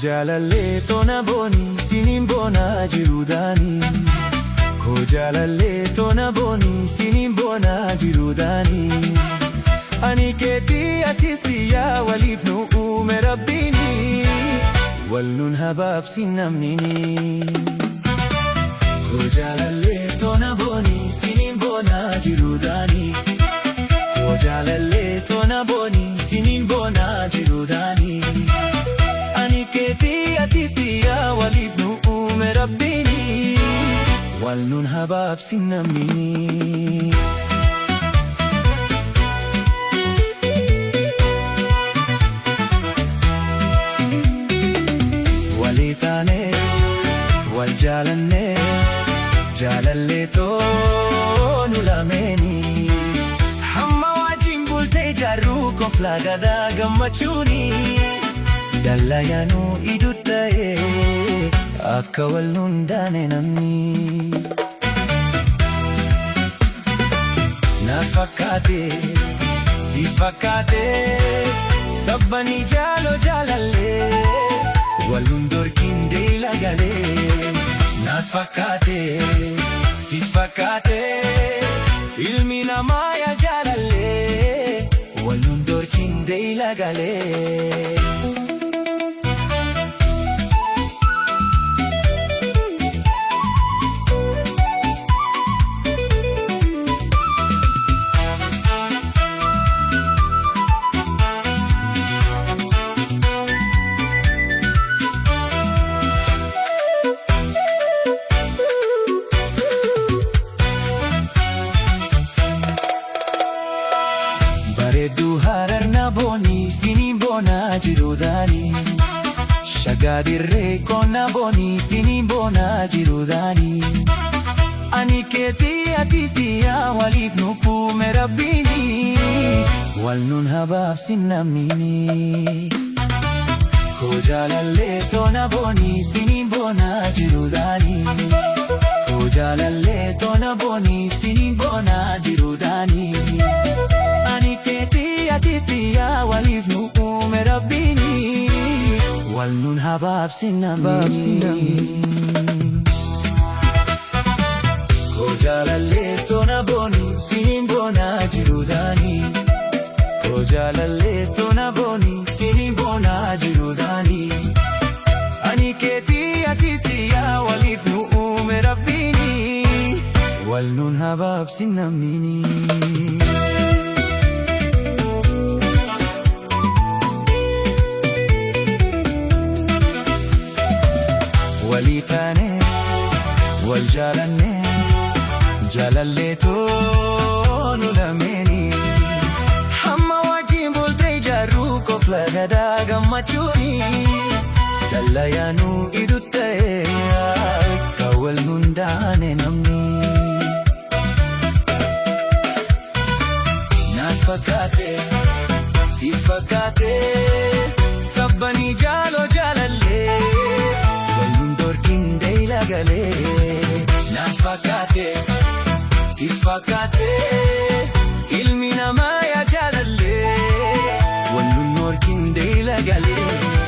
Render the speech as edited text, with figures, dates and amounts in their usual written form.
jaalallee toona boonii siniin boonaa jiruudhaanii. Koo jaalallee toona boonii siniin boonaa jiruudhaanii. Ani keetii atis xiyyaa waliif nu uume rabbiini. Wal nun habaabsin namnini. Koo jaalallee toona boonii siniin boonaa jiruudhaanii. Koo jaalallee toona boonii siniin boonaa jiruudhaanii. Ani keetii atis xiyyaa waliif nu uume rabbiini. Wal nun habaabsin namnini. Walii taanee wal jaalannee jaalallee toonu lameeni. Hamma wajjin bultee jaarruu koflaa gadaa gammachuuni. Dallayaanuu iduu ta'ee akka wal nun daane namni. Naaf fakkaatee siis fakkaatee sabbanii jaaloo jaalallee. Wal nun dorkin deela galee. Naas fakkaatee siis fakkaatee ilmi namaa yaa jaalallee. Wal nun dorkin deela galee. Bareedduu harar na boonii siniin boonaa jiruudhaanii. Shagaa dirree qonna boonii siniin boonaa jiruudhaanii. Ani keetii atis xiyyaa waliif nu uume rabbiini. Wal nun habaabsin namnini. Koo jaalallee toona boonii siniin boonaa jiruudhaanii. Koo jaalallee toona boonii siniin boonaa jiruudhaanii. Ani keetii atis xiyyaa waliif nu uume rabbiini. Wal nun habaabsin namnini. Koo jaalallee toona boonii siniin boonaa jiruudhaanii. Koo jaalallee toona boonii siniin boonaa jiruudhaanii. Ani keetii atis xiyyaa waliif nu uume rabbiini. Wal nun habaabsin namnini. Walii taanee wal jaalannee jaalallee toonu lameeni. Hamma wajjin bultee jaarruu koflaa gadaa gammachuuni. Dallayaanuu iduu ta'ee akka wal nun daane namni. Naas fakkaatee siis fakkaatee sabbanii jaaloo jaalallee. Naas fakkaatee siis fakkaatee ilmi namaa yaa jaalallee. Wal nun dorkin deela galee.